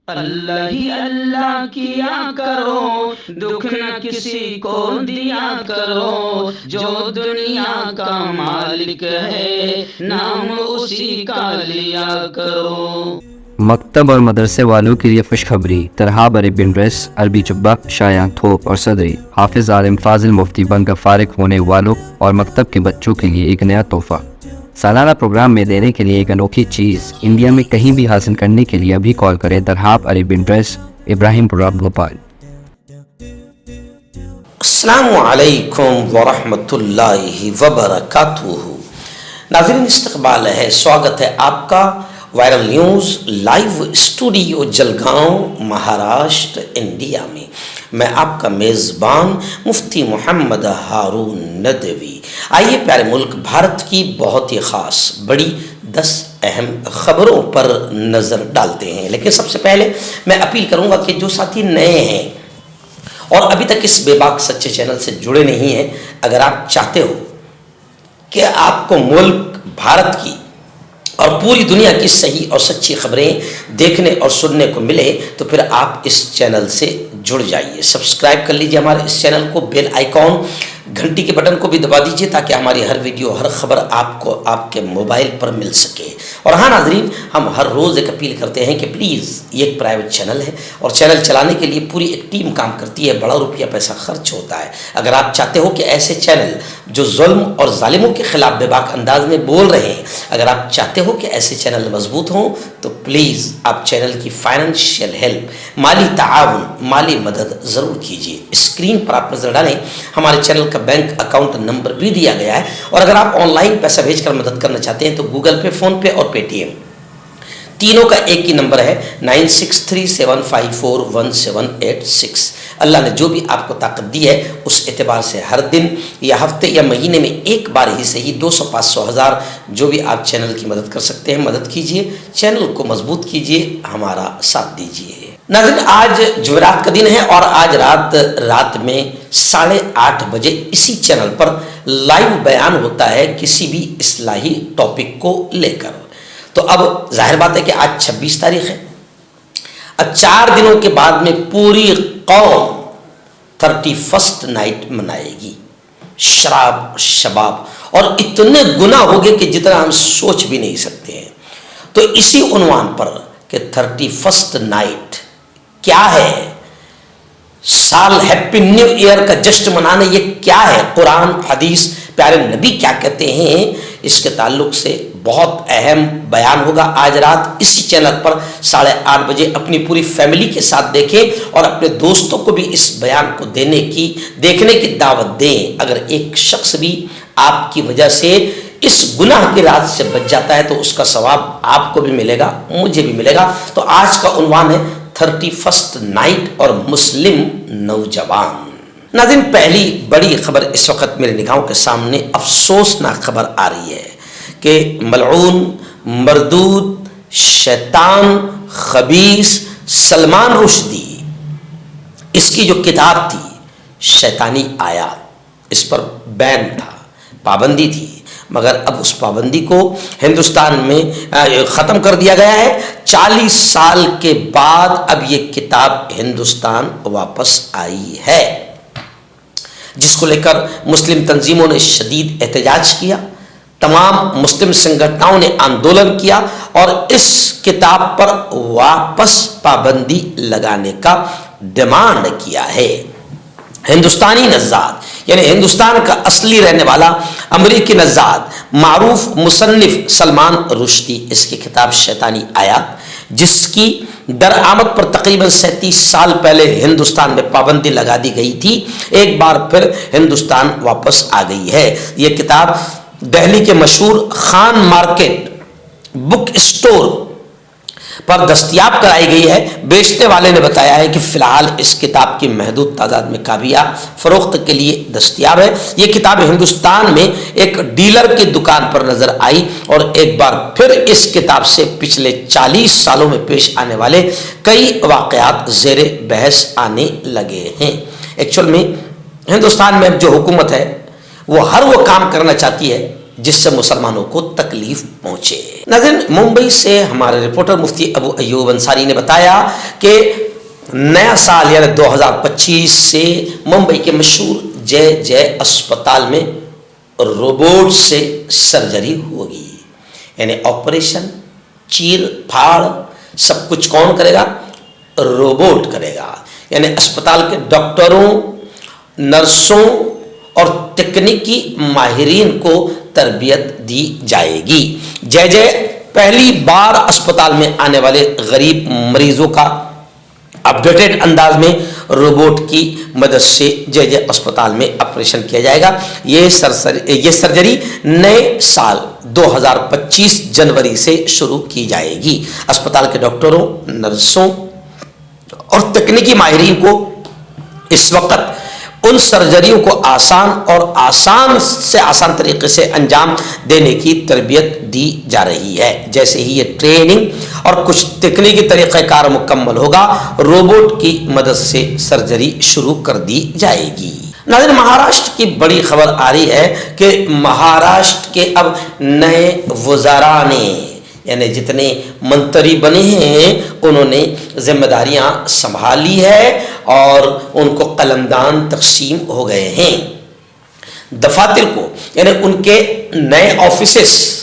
اللہ ہی اللہ کیا کرو، دکھ نہ کسی کو دیا کرو، جو دنیا کا مالک ہے نام اسی کا لیا کرو۔ مکتب اور مدرسے والوں کے لیے خوشخبری، ترحاب عربی ڈریس، عربی جبہ، شایان تھوپ اور صدری، حافظ عالم فاضل مفتی بن کر فارغ ہونے والوں اور مکتب کے بچوں کے لیے ایک نیا تحفہ۔ سالانہ پروگرام میں دینے کے لیے ایک انوکھی چیز انڈیا میں کہیں بھی حاصل کرنے کے لیے ابھی کال کریں۔ ترحاب عربی ڈریس، ابراہیم پورہ، بھوپال۔ السلام علیکم ورحمۃ اللہ وبرکاتہ۔ ناظرین، استقبال ہے، سواگت ہے آپ کا viral news live studio Jalgaon, Maharashtra, India میں۔ میں آپ کا میزبان مفتی محمد ہارون ندوی۔ آئیے پیارے ملک بھارت کی بہت ہی خاص بڑی 10 اہم خبروں پر نظر ڈالتے ہیں، لیکن سب سے پہلے میں اپیل کروں گا کہ جو ساتھی نئے ہیں اور ابھی تک اس بے باک سچے چینل سے جڑے نہیں ہیں، اگر آپ چاہتے ہو کہ آپ کو ملک بھارت کی اور پوری دنیا کی صحیح اور سچی خبریں دیکھنے اور سننے کو ملے تو پھر آپ اس چینل سے جڑ جائیے، سبسکرائب کر لیجئے ہمارے اس چینل کو، بیل آئیکن گھنٹی کے بٹن کو بھی دبا دیجئے تاکہ ہماری ہر ویڈیو، ہر خبر آپ کو آپ کے موبائل پر مل سکے۔ اور ہاں ناظرین، ہم ہر روز ایک اپیل کرتے ہیں کہ پلیز، یہ ایک پرائیویٹ چینل ہے اور چینل چلانے کے لیے پوری ایک ٹیم کام کرتی ہے، بڑا روپیہ پیسہ خرچ ہوتا ہے۔ اگر آپ چاہتے ہو کہ ایسے چینل جو ظلم اور ظالموں کے خلاف بے باک انداز میں بول رہے ہیں، اگر آپ چاہتے ہو کہ ایسے چینل مضبوط ہوں تو پلیز آپ چینل کی فائنینشیل ہیلپ، مالی تعاون، مالی مدد ضرور کیجیے۔ اسکرین پر آپ نظر ڈالیں، ہمارے چینل کا بینک اکاؤنٹ نمبر بھی دیا گیا ہے، اور اگر آپ آن لائن پیسہ بھیج کر مدد کرنا چاہتے ہیں تو گوگل پے، فون پے اور پے ٹی ایم تینوں کا ایک ہی نمبر ہے، 9637541786۔ اللہ نے جو بھی آپ کو طاقت دی ہے اس اعتبار سے ہر دن یا ہفتے یا مہینے میں ایک بار ہی صحیح 200، 500، 1000 جو بھی آپ چینل کی مدد کر سکتے ہیں مدد کیجئے، چینل کو مضبوط کیجئے، ہمارا ساتھ دیجئے۔ ناظرین، آج جمعرات کا دن ہے اور آج رات میں 8:30 بجے اسی چینل پر لائیو بیان ہوتا ہے کسی بھی اصلاحی ٹاپک کو لے کر۔ تو اب ظاہر بات ہے کہ آج 26 تاریخ ہے، اب 4 دنوں کے بعد میں پوری قوم 31 نائٹ منائے گی، شراب، شباب اور اتنے گناہ ہوگے کہ جتنا ہم سوچ بھی نہیں سکتے ہیں۔ تو اسی عنوان پر کہ 31 نائٹ کیا ہے، سال ہیپی نیو ایئر کا جشن منانا یہ کیا ہے، قرآن، حدیث، پیارے نبی کیا کہتے ہیں، اس کے تعلق سے بہت اہم بیان ہوگا آج رات اسی چینل پر 8:30 بجے۔ اپنی پوری فیملی کے ساتھ دیکھیں اور اپنے دوستوں کو بھی اس بیان کو دیکھنے کی دعوت دیں۔ اگر ایک شخص بھی آپ کی وجہ سے اس گناہ کی رات سے بچ جاتا ہے تو اس کا ثواب آپ کو بھی ملے گا، مجھے بھی ملے گا۔ تو آج کا عنوان ہے 31 نائٹ اور مسلم نوجوان۔ ناظرین، پہلی بڑی خبر اس وقت میرے نگاہوں کے سامنے افسوسناک خبر آ رہی ہے کہ ملعون، مردود، شیطان، خبیث سلمان رشدی، اس کی جو کتاب تھی شیطانی آیات، اس پر بین تھا، پابندی تھی، مگر اب اس پابندی کو ہندوستان میں ختم کر دیا گیا ہے۔ 40 سال کے بعد اب یہ کتاب ہندوستان واپس آئی ہے، جس کو لے کر مسلم تنظیموں نے شدید احتجاج کیا، تمام مسلم سنگھنوں نے آندولن کیا اور اس کتاب پر واپس پابندی لگانے کا ڈیمانڈ کیا ہے۔ ہندوستانی نژاد یعنی ہندوستان کا اصلی رہنے والا امریکی نژاد معروف مصنف سلمان رشدی، اس کی کتاب شیطانی آیات، جس کی درآمد پر تقریباً 37 سال پہلے ہندوستان میں پابندی لگا دی گئی تھی، ایک بار پھر ہندوستان واپس آ گئی ہے۔ یہ کتاب دہلی کے مشہور خان مارکیٹ بک اسٹور پر دستیاب کرائی گئی ہے۔ بیچنے والے نے بتایا ہے کہ فی الحال اس کتاب کی محدود تعداد میں کاپیاں فروخت کے لیے دستیاب ہے۔ یہ کتاب ہندوستان میں ایک ڈیلر کی دکان پر نظر آئی اور ایک بار پھر اس کتاب سے پچھلے 40 سالوں میں پیش آنے والے کئی واقعات زیر بحث آنے لگے ہیں۔ ایکچوئل میں ہندوستان میں جو حکومت ہے وہ ہر وہ کام کرنا چاہتی ہے جس سے مسلمانوں کو تکلیف پہنچے۔ ناظرین، ممبئی سے ہمارے رپورٹر مفتی ابو ایوب انصاری نے بتایا کہ نیا سال یعنی 2025 سے ممبئی کے مشہور جے جے اسپتال میں روبوٹ سے سرجری ہوگی، یعنی آپریشن، چیر پھاڑ سب کچھ کون کرے گا؟ روبوٹ کرے گا۔ یعنی اسپتال کے ڈاکٹروں، نرسوں اور تکنیکی ماہرین کو تربیت دی جائے گی۔ جے جے پہلی بار اسپتال میں آنے والے غریب مریضوں کا اپڈیٹڈ انداز میں روبوٹ کی مدد سے جے جے اسپتال میں آپریشن کیا جائے گا۔ یہ سرجری نئے سال 2025 جنوری سے شروع کی جائے گی۔ اسپتال کے ڈاکٹروں، نرسوں اور تکنیکی ماہرین کو اس وقت ان سرجریوں کو آسان طریقے سے انجام دینے کی تربیت دی جا رہی ہے۔ جیسے ہی یہ ٹریننگ اور کچھ تکنیکی طریقہ کار مکمل ہوگا، روبوٹ کی مدد سے سرجری شروع کر دی جائے گی۔ ناظرین، مہاراشٹر کی بڑی خبر آ رہی ہے کہ مہاراشٹر کے اب نئے وزراء نے، یعنی جتنے منتری بنے ہیں، انہوں نے ذمہ داریاں سنبھالی ہے اور ان کو قلمدان تقسیم ہو گئے ہیں۔ دفاتر کو، یعنی ان کے نئے آفیسز،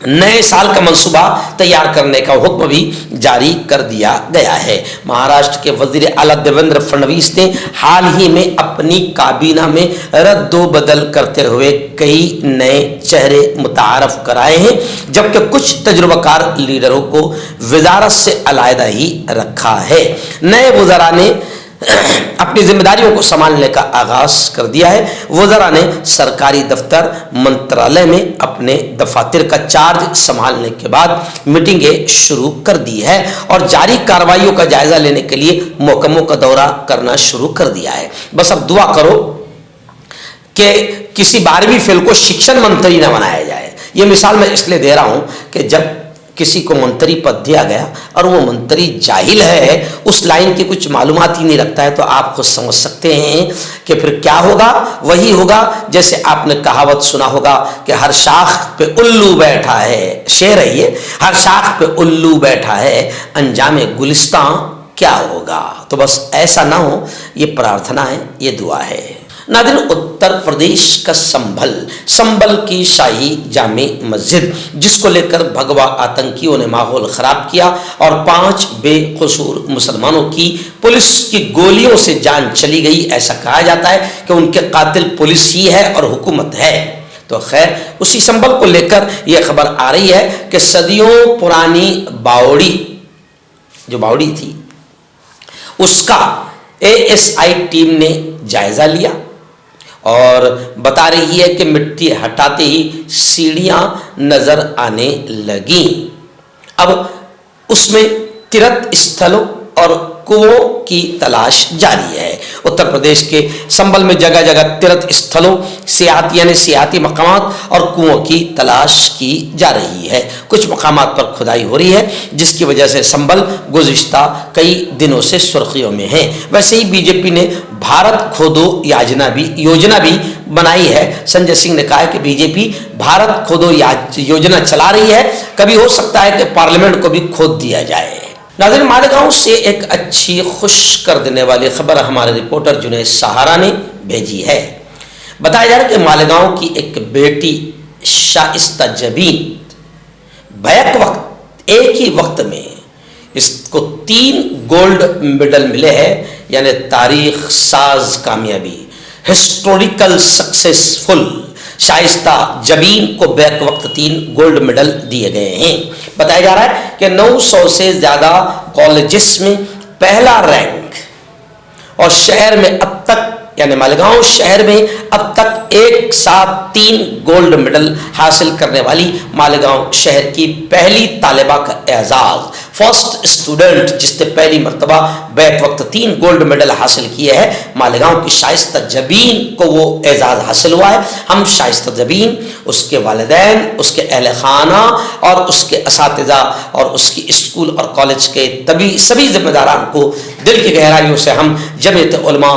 نئے سال کا منصوبہ تیار کرنے کا حکم بھی جاری کر دیا گیا ہے۔ مہاراشٹر کے وزیر اعلیٰ دیویندر فڈنویس نے حال ہی میں اپنی کابینہ میں رد و بدل کرتے ہوئے کئی نئے چہرے متعارف کرائے ہیں، جبکہ کچھ تجربہ کار لیڈروں کو وزارت سے علیحدہ ہی رکھا ہے۔ نئے وزراء نے اپنی ذمہ داریوں کو سنبھالنے کا آغاز کر دیا ہے۔ وزراء نے سرکاری دفتر منترالیہ میں اپنے دفاتر کا چارج سنبھالنے کے بعد میٹنگیں شروع کر دی ہے اور جاری کارروائیوں کا جائزہ لینے کے لیے محکموں کا دورہ کرنا شروع کر دیا ہے۔ بس اب دعا کرو کہ کسی 12ویں فیل کو شکشن منتری نہ بنایا جائے۔ یہ مثال میں اس لیے دے رہا ہوں کہ جب کسی کو منتری پد دیا گیا اور وہ منتری جاہل ہے، اس لائن کی کچھ معلومات ہی نہیں رکھتا ہے، تو آپ خود سمجھ سکتے ہیں کہ پھر کیا ہوگا۔ وہی ہوگا جیسے آپ نے کہاوت سنا ہوگا کہ ہر شاخ پہ الو بیٹھا ہے، شعر ہے یہ، ہر شاخ پہ الو بیٹھا ہے، انجام گلستان کیا ہوگا۔ تو بس ایسا نہ ہو، یہ پرارتھنا ہے، یہ دعا ہے۔ ناظرین، اتر پردیش کا سنبھل کی شاہی جامع مسجد، جس کو لے کر بھگوا آتنکیوں نے ماحول خراب کیا اور 5 بے قصور مسلمانوں کی پولیس کی گولیوں سے جان چلی گئی، ایسا کہا جاتا ہے کہ ان کے قاتل پولیس ہی ہے اور حکومت ہے۔ تو خیر، اسی سنبھل کو لے کر یہ خبر آ رہی ہے کہ صدیوں پرانی باوڑی، جو باوڑی تھی، اس کا ASI ٹیم نے جائزہ لیا اور بتا رہی ہے کہ مٹی ہٹاتے ہی سیڑھیاں نظر آنے لگیں۔ اب اس میں تیرتھ استھلوں اور کنووں کی تلاش جاری ہے۔ اتر پردیش کے سنبھل میں جگہ جگہ تیرتھ استھلوں، سیاحتی مقامات اور کنووں کی تلاش کی جا رہی ہے۔ کچھ مقامات پر کھدائی ہو رہی ہے، جس کی وجہ سے سنبھل گزشتہ کئی دنوں سے سرخیوں میں ہے۔ ویسے ہی بی جے پی نے بھارت کھودو یوجنا بھی بنائی ہے۔ سنجے سنگھ نے کہا ہے کہ بی جے پی بھارت کھودو یوجنا چلا رہی ہے، کبھی ہو سکتا ہے کہ پارلیمنٹ کو بھی کھود دیا جائے۔ ناظرین، مالیگاؤں سے ایک اچھی خوش کر دینے والی خبر ہمارے رپورٹر جنید سہارا نے بھیجی ہے۔ بتایا جا رہا ہے کہ مالیگاؤں کی ایک بیٹی شائستہ جبین ایک ہی وقت میں اس کو 3 گولڈ میڈل ملے ہیں، یعنی تاریخ ساز کامیابی، ہسٹوریکل سکسیسفل۔ شائستہ جبین کو بیک وقت 3 گولڈ میڈل دیے گئے ہیں۔ بتایا جا رہا ہے کہ 900 سے زیادہ کالجز میں پہلا رینک، اور شہر میں اب تک، یعنی مالیگاؤں شہر میں اب تک ایک ساتھ 3 گولڈ میڈل حاصل کرنے والی مالیگاؤں شہر کی پہلی طالبہ کا اعزاز، فرسٹ اسٹوڈنٹ جس نے پہلی مرتبہ بیک وقت 3 گولڈ میڈل حاصل کیے ہیں، مالیگاؤں کی شائستہ جبین کو وہ اعزاز حاصل ہوا ہے۔ ہم شائستہ جبین، اس کے والدین، اس کے اہل خانہ اور اس کے اساتذہ اور اس کی اسکول اور کالج کے سبھی ذمہ داران کو دل کی گہرائیوں سے ہم جمعیت علماء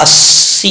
80